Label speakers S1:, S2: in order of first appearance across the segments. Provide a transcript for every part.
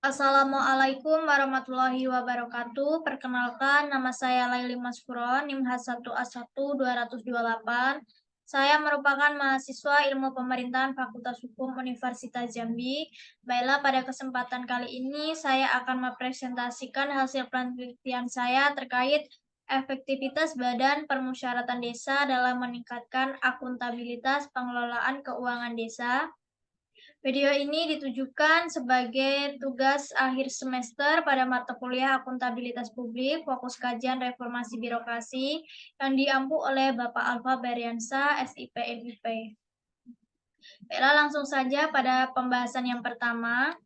S1: Assalamualaikum warahmatullahi wabarakatuh. Perkenalkan, nama saya Laili Masfuron, NIM H1A1 228. Saya merupakan mahasiswa Ilmu Pemerintahan Fakultas Hukum Universitas Jambi. Baiklah, pada kesempatan kali ini saya akan mempresentasikan hasil penelitian saya terkait efektivitas Badan Permusyawaratan Desa dalam meningkatkan akuntabilitas pengelolaan keuangan desa. Video ini ditujukan sebagai tugas akhir semester pada mata kuliah Akuntabilitas Publik, fokus kajian reformasi birokrasi yang diampu oleh Bapak Alfa Beriansa, SIP FIP. Baiklah, langsung saja pada pembahasan yang pertama.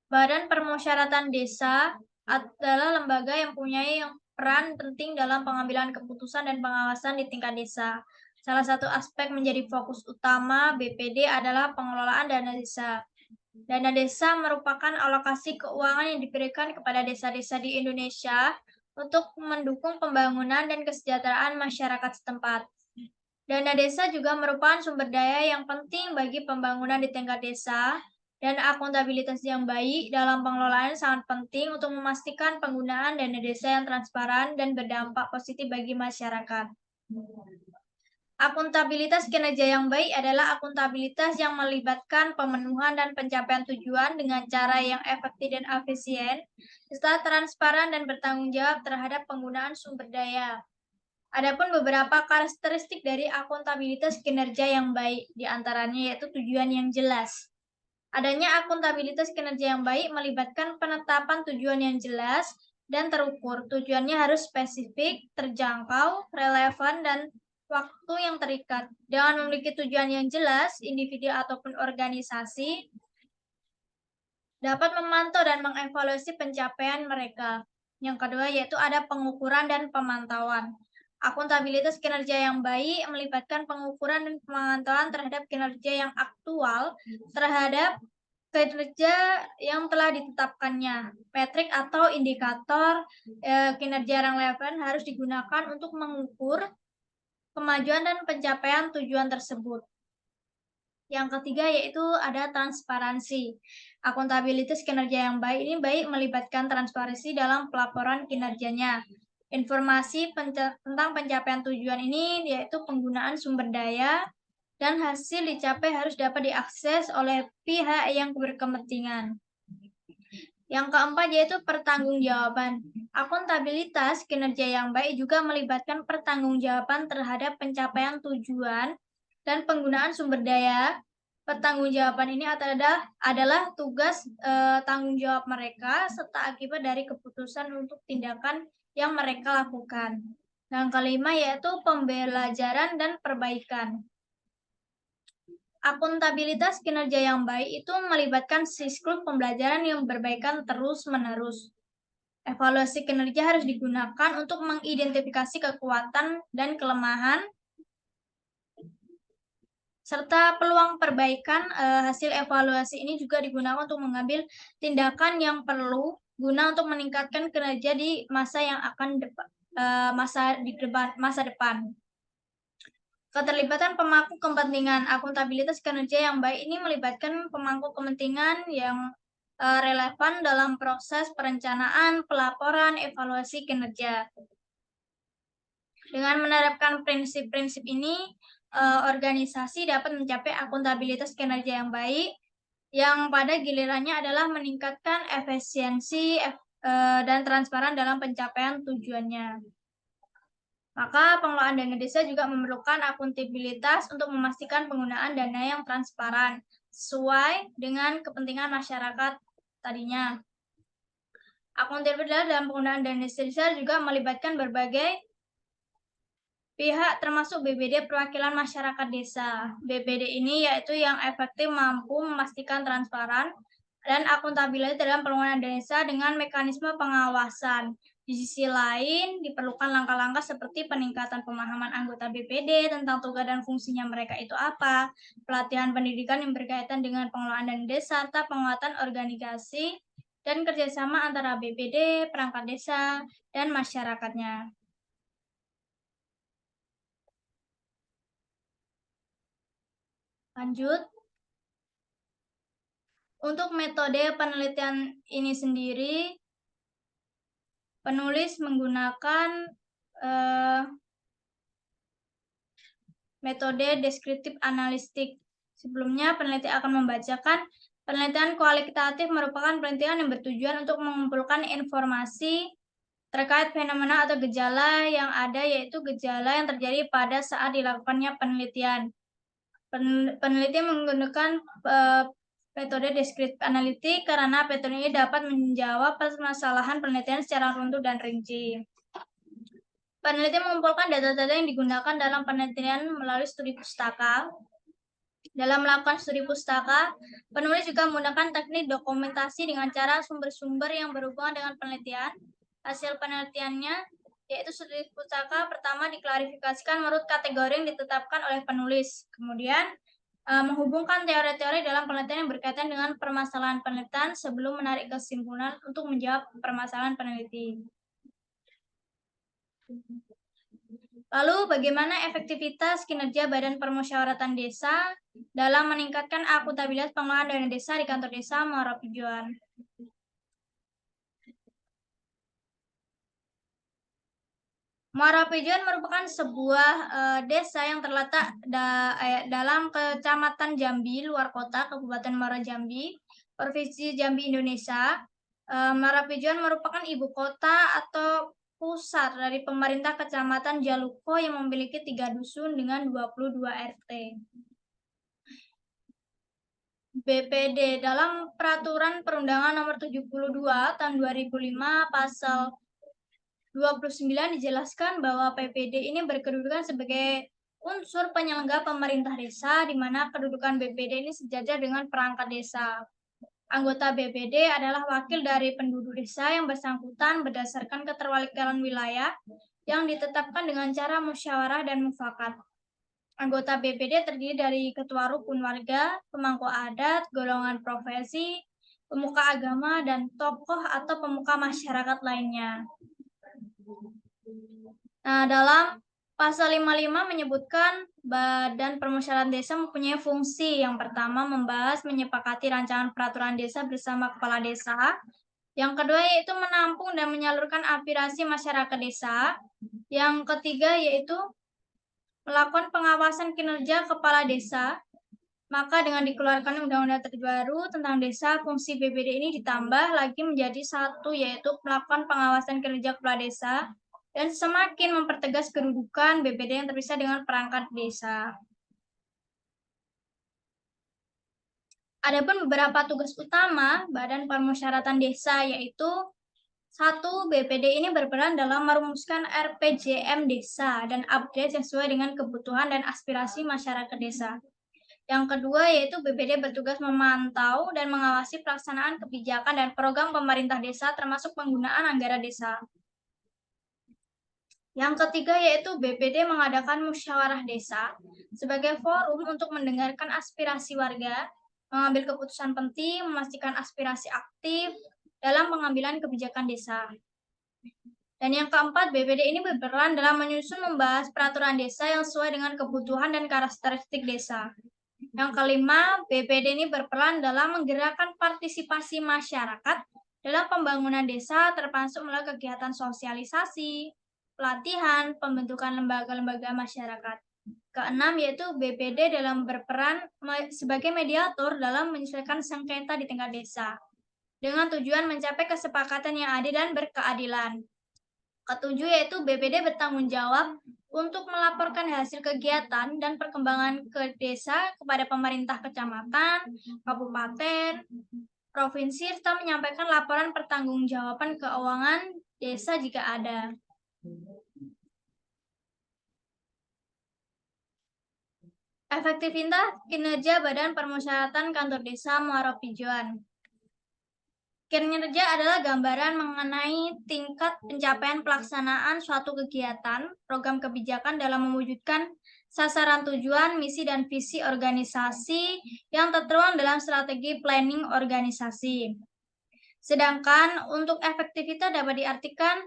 S1: Badan Permusyawaratan Desa adalah lembaga yang punya peran penting dalam pengambilan keputusan dan pengawasan di tingkat desa. Salah satu aspek menjadi fokus utama BPD adalah pengelolaan dana desa. Dana desa merupakan alokasi keuangan yang diberikan kepada desa-desa di Indonesia untuk mendukung pembangunan dan kesejahteraan masyarakat setempat. Dana desa juga merupakan sumber daya yang penting bagi pembangunan di tingkat desa, dan akuntabilitas yang baik dalam pengelolaan sangat penting untuk memastikan penggunaan dana desa yang transparan dan berdampak positif bagi masyarakat. Akuntabilitas kinerja yang baik adalah akuntabilitas yang melibatkan pemenuhan dan pencapaian tujuan dengan cara yang efektif dan efisien, serta transparan dan bertanggung jawab terhadap penggunaan sumber daya. Adapun beberapa karakteristik dari akuntabilitas kinerja yang baik, diantaranya yaitu tujuan yang jelas. Adanya akuntabilitas kinerja yang baik melibatkan penetapan tujuan yang jelas dan terukur. Tujuannya harus spesifik, terjangkau, relevan, dan waktu yang terikat. Dengan memiliki tujuan yang jelas, individu ataupun organisasi dapat memantau dan mengevaluasi pencapaian mereka. Yang kedua yaitu ada pengukuran dan pemantauan. Akuntabilitas kinerja yang baik melibatkan pengukuran dan pemantauan terhadap kinerja yang aktual terhadap kinerja yang telah ditetapkannya. Metrik atau indikator kinerja yang relevan harus digunakan untuk mengukur kemajuan dan pencapaian tujuan tersebut. Yang ketiga yaitu ada transparansi. Akuntabilitas kinerja yang baik ini baik melibatkan transparansi dalam pelaporan kinerjanya. Informasi tentang pencapaian tujuan ini yaitu penggunaan sumber daya dan hasil dicapai harus dapat diakses oleh pihak yang berkepentingan. Yang keempat yaitu pertanggungjawaban. Akuntabilitas kinerja yang baik juga melibatkan pertanggungjawaban terhadap pencapaian tujuan dan penggunaan sumber daya. Pertanggungjawaban ini adalah tugas tanggung jawab mereka serta akibat dari keputusan untuk tindakan yang mereka lakukan. Yang kelima yaitu pembelajaran dan perbaikan. Akuntabilitas kinerja yang baik itu melibatkan siklus pembelajaran yang berbaikan terus-menerus. Evaluasi kinerja harus digunakan untuk mengidentifikasi kekuatan dan kelemahan serta peluang perbaikan. Hasil evaluasi ini juga digunakan untuk mengambil tindakan yang perlu guna untuk meningkatkan kinerja di masa yang akan masa depan. Keterlibatan pemangku kepentingan. Akuntabilitas kinerja yang baik ini melibatkan pemangku kepentingan yang relevan dalam proses perencanaan, pelaporan, evaluasi kinerja. Dengan menerapkan prinsip-prinsip ini, organisasi dapat mencapai akuntabilitas kinerja yang baik, yang pada gilirannya adalah meningkatkan efisiensi dan transparan dalam pencapaian tujuannya. Maka pengelolaan dana desa juga memerlukan akuntabilitas untuk memastikan penggunaan dana yang transparan, sesuai dengan kepentingan masyarakat tadinya. Akuntabilitas dalam penggunaan dana desa juga melibatkan berbagai pihak termasuk BPD perwakilan masyarakat desa. BPD ini yaitu yang efektif mampu memastikan transparan dan akuntabilitas dalam penggunaan desa dengan mekanisme pengawasan. Di sisi lain, diperlukan langkah-langkah seperti peningkatan pemahaman anggota BPD tentang tugas dan fungsinya mereka itu apa, pelatihan pendidikan yang berkaitan dengan pengelolaan dana desa, serta penguatan organisasi dan kerjasama antara BPD, perangkat desa, dan masyarakatnya. Lanjut. Untuk metode penelitian ini sendiri, penulis menggunakan metode deskriptif analistik. Sebelumnya, peneliti akan membacakan penelitian kualitatif merupakan penelitian yang bertujuan untuk mengumpulkan informasi terkait fenomena atau gejala yang ada, yaitu gejala yang terjadi pada saat dilakukannya penelitian. Peneliti menggunakan metode deskriptif analitik karena metode ini dapat menjawab permasalahan penelitian secara runtuh dan rinci. Peneliti mengumpulkan data-data yang digunakan dalam penelitian melalui studi pustaka. Dalam melakukan studi pustaka, penulis juga menggunakan teknik dokumentasi dengan cara sumber-sumber yang berhubungan dengan penelitian. Hasil penelitiannya, yaitu studi pustaka, pertama diklarifikasikan menurut kategori yang ditetapkan oleh penulis. Kemudian, menghubungkan teori-teori dalam penelitian yang berkaitan dengan permasalahan penelitian sebelum menarik kesimpulan untuk menjawab permasalahan peneliti. Lalu, bagaimana efektivitas kinerja Badan Permusyawaratan Desa dalam meningkatkan akuntabilitas pengelolaan dana desa di kantor desa Muara Pijuan? Muara Pijuan merupakan sebuah desa yang terletak dalam Kecamatan Jambi, luar kota, Kabupaten Muara Jambi, Provinsi Jambi, Indonesia. Muara Pijuan merupakan ibu kota atau pusat dari pemerintah Kecamatan Jaluko yang memiliki 3 dusun dengan 22 RT. BPD dalam Peraturan Perundangan Nomor 72 Tahun 2005 Pasal 29 dijelaskan bahwa PPD ini berkedudukan sebagai unsur penyelenggara pemerintah desa, di mana kedudukan BPD ini sejajar dengan perangkat desa. Anggota BPD adalah wakil dari penduduk desa yang bersangkutan berdasarkan keterwakilan wilayah yang ditetapkan dengan cara musyawarah dan mufakat. Anggota BPD terdiri dari ketua rukun warga, pemangku adat, golongan profesi, pemuka agama, dan tokoh atau pemuka masyarakat lainnya. Nah, dalam Pasal 55 menyebutkan Badan Permusyawaratan Desa mempunyai fungsi. Yang pertama, membahas menyepakati rancangan peraturan desa bersama kepala desa. Yang kedua, yaitu menampung dan menyalurkan aspirasi masyarakat desa. Yang ketiga, yaitu melakukan pengawasan kinerja kepala desa. Maka dengan dikeluarkan undang-undang terbaru tentang desa, fungsi BPD ini ditambah lagi menjadi satu, yaitu melakukan pengawasan kinerja kepala desa dan semakin mempertegas kedudukan BPD yang terpisah dengan perangkat desa. Adapun beberapa tugas utama Badan Permusyawaratan Desa, yaitu 1. BPD ini berperan dalam merumuskan RPJM desa dan update sesuai dengan kebutuhan dan aspirasi masyarakat desa. Yang kedua, yaitu BPD bertugas memantau dan mengawasi pelaksanaan kebijakan dan program pemerintah desa termasuk penggunaan anggaran desa. Yang ketiga, yaitu BPD mengadakan musyawarah desa sebagai forum untuk mendengarkan aspirasi warga, mengambil keputusan penting, memastikan aspirasi aktif dalam pengambilan kebijakan desa. Dan yang keempat, BPD ini berperan dalam menyusun membahas peraturan desa yang sesuai dengan kebutuhan dan karakteristik desa. Yang kelima, BPD ini berperan dalam menggerakkan partisipasi masyarakat dalam pembangunan desa termasuk melalui kegiatan sosialisasi, pelatihan, pembentukan lembaga-lembaga masyarakat. Keenam, yaitu BPD dalam berperan sebagai mediator dalam menyelesaikan sengketa di tingkat desa dengan tujuan mencapai kesepakatan yang adil dan berkeadilan. Ketujuh, yaitu BPD bertanggung jawab untuk melaporkan hasil kegiatan dan perkembangan ke desa kepada pemerintah kecamatan, kabupaten, provinsi, serta menyampaikan laporan pertanggungjawaban keuangan desa jika ada. Efektivitas kinerja Badan Permusyawaratan Kantor Desa Muara Pijuan. Kinerja adalah gambaran mengenai tingkat pencapaian pelaksanaan suatu kegiatan, program kebijakan dalam mewujudkan sasaran tujuan, misi, dan visi organisasi yang tertuang dalam strategi planning organisasi. Sedangkan untuk efektivitas dapat diartikan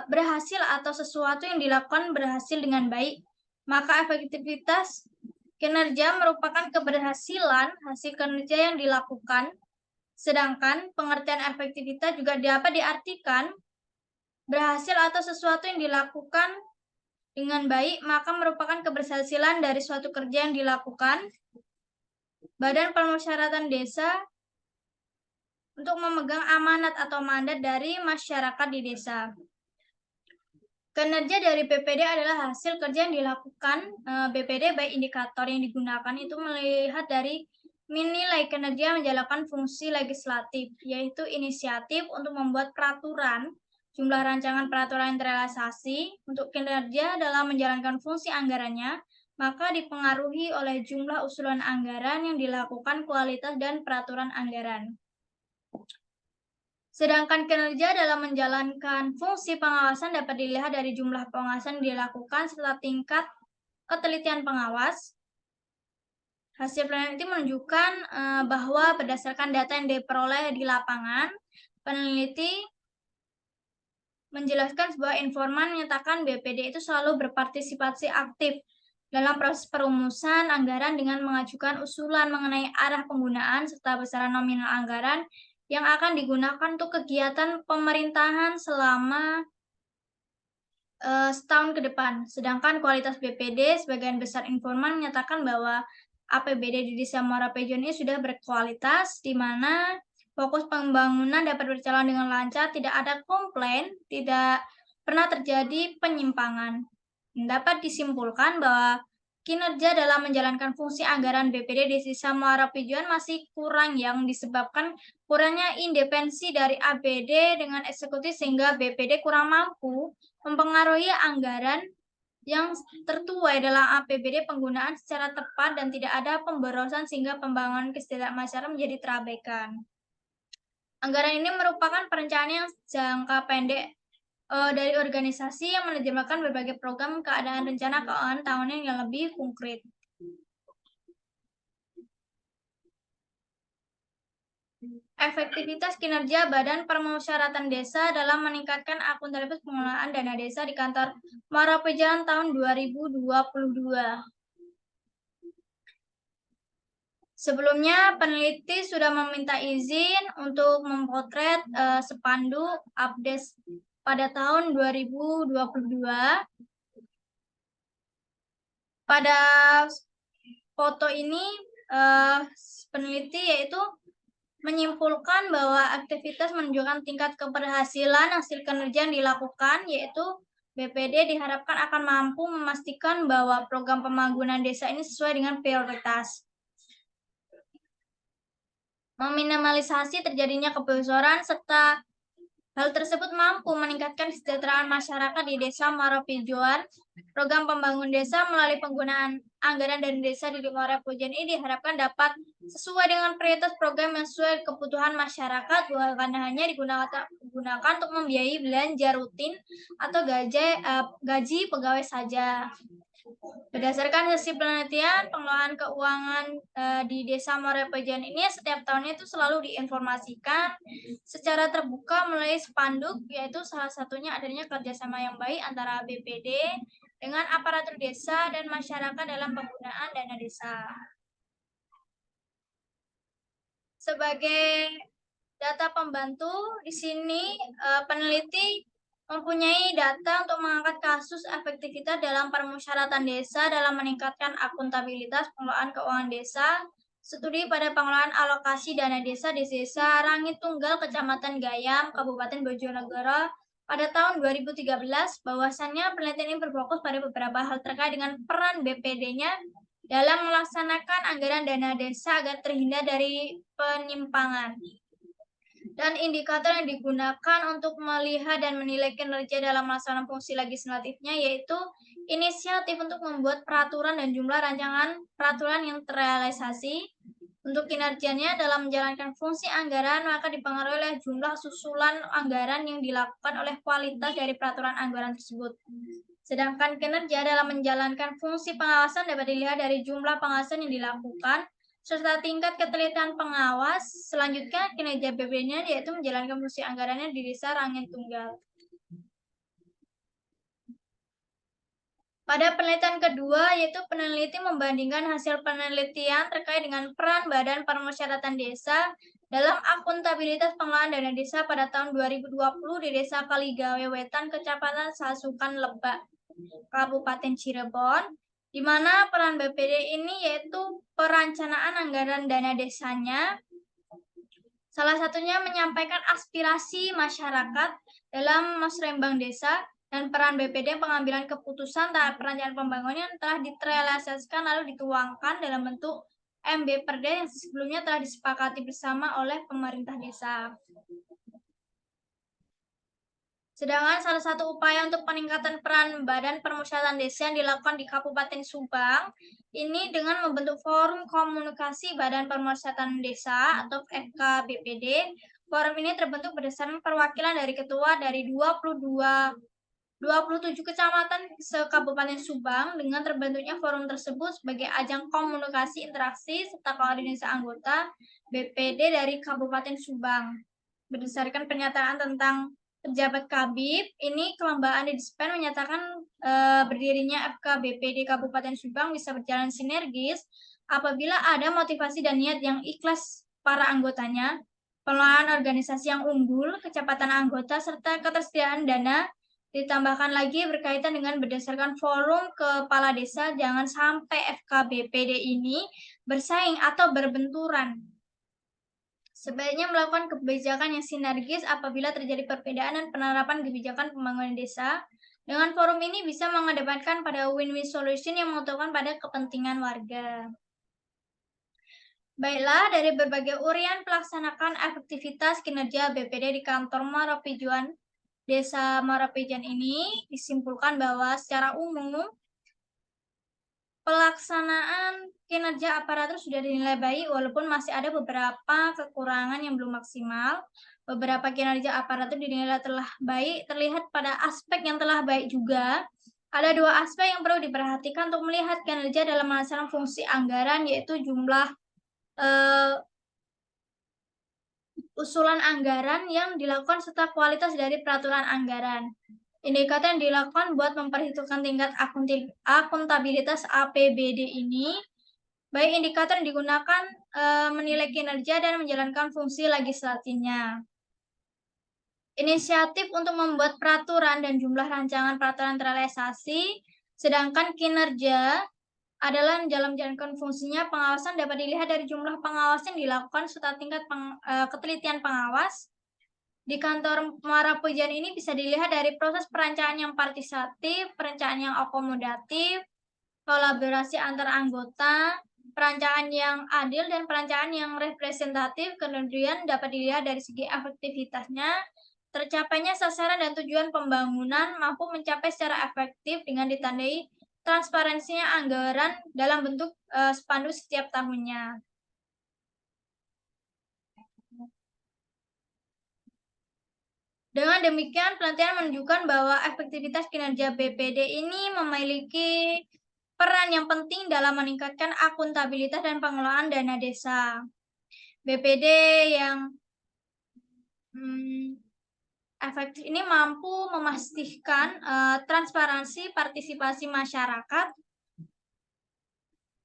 S1: berhasil atau sesuatu yang dilakukan berhasil dengan baik. Maka efektivitas Kinerja merupakan keberhasilan hasil kerja yang dilakukan, sedangkan pengertian efektivitas juga dapat diartikan berhasil atau sesuatu yang dilakukan dengan baik, maka merupakan keberhasilan dari suatu kerja yang dilakukan. Badan Permusyawaratan Desa untuk memegang amanat atau mandat dari masyarakat di desa. Kinerja dari BPD adalah hasil kerja yang dilakukan BPD, baik indikator yang digunakan itu melihat dari nilai kinerja menjalankan fungsi legislatif, yaitu inisiatif untuk membuat peraturan, jumlah rancangan peraturan yang terrealisasi untuk kinerja dalam menjalankan fungsi anggarannya, maka dipengaruhi oleh jumlah usulan anggaran yang dilakukan, kualitas dan peraturan anggaran. Sedangkan kinerja dalam menjalankan fungsi pengawasan dapat dilihat dari jumlah pengawasan yang dilakukan serta tingkat ketelitian pengawas. Hasil penelitian menunjukkan bahwa berdasarkan data yang diperoleh di lapangan, peneliti menjelaskan sebuah informan menyatakan BPD itu selalu berpartisipasi aktif dalam proses perumusan anggaran dengan mengajukan usulan mengenai arah penggunaan serta besaran nominal anggaran yang akan digunakan untuk kegiatan pemerintahan selama setahun ke depan. Sedangkan kualitas BPD, sebagian besar informan menyatakan bahwa APBD di Desa Muara Pejon ini sudah berkualitas, di mana fokus pembangunan dapat berjalan dengan lancar, tidak ada komplain, tidak pernah terjadi penyimpangan. Dapat disimpulkan bahwa kinerja dalam menjalankan fungsi anggaran BPD di Desa Muara Pejon masih kurang yang disebabkan kurangnya independensi dari APBD dengan eksekutif sehingga BPD kurang mampu mempengaruhi anggaran yang tertuai dalam APBD penggunaan secara tepat dan tidak ada pemborosan sehingga pembangunan kesejahteraan masyarakat menjadi terabaikan. Anggaran ini merupakan perencanaan yang jangka pendek dari organisasi yang menerjemahkan berbagai program keadaan rencana keuangan tahunan yang lebih konkret. Efektivitas kinerja Badan Permusyawaratan Desa dalam meningkatkan akuntabilitas pengelolaan dana desa di kantor Muara Pejon tahun 2022. Sebelumnya, peneliti sudah meminta izin untuk memotret spanduk update pada tahun 2022. Pada foto ini, peneliti yaitu menyimpulkan bahwa aktivitas menunjukkan tingkat keberhasilan hasil kinerja yang dilakukan, yaitu BPD diharapkan akan mampu memastikan bahwa program pembangunan desa ini sesuai dengan prioritas, meminimalisasi terjadinya kebocoran, serta hal tersebut mampu meningkatkan kesejahteraan masyarakat di Desa Muara Pejon. Program pembangunan desa melalui penggunaan anggaran dari desa di Muara Pejon ini diharapkan dapat sesuai dengan prioritas program yang sesuai kebutuhan masyarakat, bukan hanya digunakan untuk membiayai belanja rutin atau gaji pegawai saja. Berdasarkan hasil penelitian, pengelolaan keuangan di Desa Muara Pejon ini setiap tahunnya itu selalu diinformasikan secara terbuka melalui spanduk, yaitu salah satunya adanya kerjasama yang baik antara BPD dengan aparatur desa dan masyarakat dalam penggunaan dana desa. Sebagai data pembantu, di sini peneliti mempunyai data untuk mengangkat kasus efektivitas dalam permusyawaratan desa dalam meningkatkan akuntabilitas pengelolaan keuangan desa. Studi pada pengelolaan alokasi dana desa di Desa Rangit Tunggal, Kecamatan Gayam, Kabupaten Bojonegoro pada tahun 2013, bahwasannya penelitian ini berfokus pada beberapa hal terkait dengan peran BPD-nya dalam melaksanakan anggaran dana desa agar terhindar dari penyimpangan. Dan indikator yang digunakan untuk melihat dan menilai kinerja dalam melaksanakan fungsi legislatifnya yaitu inisiatif untuk membuat peraturan dan jumlah rancangan peraturan yang terrealisasi. Untuk kinerjanya dalam menjalankan fungsi anggaran maka dipengaruhi oleh jumlah susulan anggaran yang dilakukan oleh kualitas dari peraturan anggaran tersebut. Sedangkan kinerja dalam menjalankan fungsi pengawasan dapat dilihat dari jumlah pengawasan yang dilakukan serta tingkat ketelitian pengawas. Selanjutnya, kinerja BPD-nya yaitu menjalankan fungsi anggarannya di Desa Rangit Tunggal. Pada penelitian kedua, yaitu peneliti membandingkan hasil penelitian terkait dengan peran Badan Permusyawaratan Desa dalam akuntabilitas pengelolaan dana desa pada tahun 2020 di Desa Kaligawe Wetan, Kecamatan Sasukan Lebak, Kabupaten Cirebon, di mana peran BPD ini yaitu perencanaan anggaran dana desanya. Salah satunya menyampaikan aspirasi masyarakat dalam musrembang desa dan peran BPD pengambilan keputusan tahap perencanaan pembangunan telah direalisasikan lalu dituangkan dalam bentuk MB Perda yang sebelumnya telah disepakati bersama oleh pemerintah desa. Sedangkan salah satu upaya untuk peningkatan peran Badan Permusyawaratan Desa yang dilakukan di Kabupaten Subang ini dengan membentuk Forum Komunikasi Badan Permusyawaratan Desa atau FKBPD. Forum ini terbentuk berdasarkan perwakilan dari ketua dari 27 kecamatan se-Kabupaten Subang. Dengan terbentuknya forum tersebut sebagai ajang komunikasi, interaksi, serta koordinasi anggota BPD dari Kabupaten Subang. Berdasarkan pernyataan tentang pejabat Kabid, ini Kelembaan Didispen menyatakan berdirinya FKBPD Kabupaten Subang bisa berjalan sinergis apabila ada motivasi dan niat yang ikhlas para anggotanya, pengelolaan organisasi yang unggul, kecepatan anggota, serta ketersediaan dana. Ditambahkan lagi berkaitan dengan berdasarkan forum kepala desa, jangan sampai FKBPD ini bersaing atau berbenturan. Sebaiknya melakukan kebijakan yang sinergis apabila terjadi perbedaan dan penerapan kebijakan pembangunan desa. Dengan forum ini bisa mengedepankan pada win-win solution yang menguntungkan pada kepentingan warga. Baiklah, dari berbagai urian pelaksanakan aktivitas kinerja BPD di kantor Marapijuan, Desa Marapijuan ini disimpulkan bahwa secara umum pelaksanaan kinerja aparatur sudah dinilai baik walaupun masih ada beberapa kekurangan yang belum maksimal. Beberapa kinerja aparatur dinilai telah baik, terlihat pada aspek yang telah baik juga. Ada dua aspek yang perlu diperhatikan untuk melihat kinerja dalam melaksanakan fungsi anggaran, yaitu jumlah usulan anggaran yang dilakukan serta kualitas dari peraturan anggaran. Indikator yang dilakukan buat memperhitungkan tingkat akuntabilitas APBD ini, baik indikator yang digunakan menilai kinerja dan menjalankan fungsi legislatifnya. Inisiatif untuk membuat peraturan dan jumlah rancangan peraturan terrealisasi, sedangkan kinerja adalah dalam menjalankan fungsinya. Pengawasan dapat dilihat dari jumlah pengawas yang dilakukan serta tingkat ketelitian pengawas. Di kantor Muara Pujian ini bisa dilihat dari proses perencanaan yang partisipatif, perencanaan yang akomodatif, kolaborasi antar anggota, perencanaan yang adil, dan perencanaan yang representatif. Kemudian dapat dilihat dari segi efektivitasnya, tercapainya sasaran dan tujuan pembangunan mampu mencapai secara efektif dengan ditandai transparansinya anggaran dalam bentuk spanduk setiap tahunnya. Dengan demikian, penelitian menunjukkan bahwa efektivitas kinerja BPD ini memiliki peran yang penting dalam meningkatkan akuntabilitas dan pengelolaan dana desa. BPD yang efektif ini mampu memastikan transparansi partisipasi masyarakat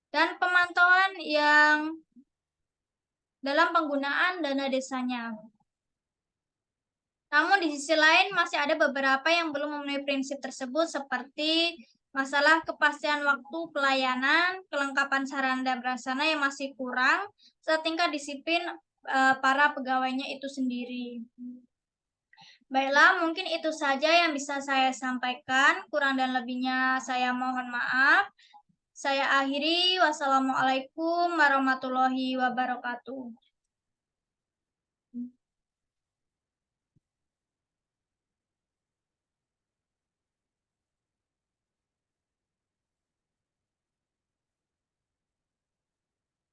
S1: dan pemantauan yang dalam penggunaan dana desanya. Namun di sisi lain masih ada beberapa yang belum memenuhi prinsip tersebut seperti masalah kepastian waktu pelayanan, kelengkapan sarana dan prasarana yang masih kurang, serta tingkat disiplin para pegawainya itu sendiri. Baiklah, mungkin itu saja yang bisa saya sampaikan. Kurang dan lebihnya saya mohon maaf. Saya akhiri. Wassalamualaikum warahmatullahi wabarakatuh.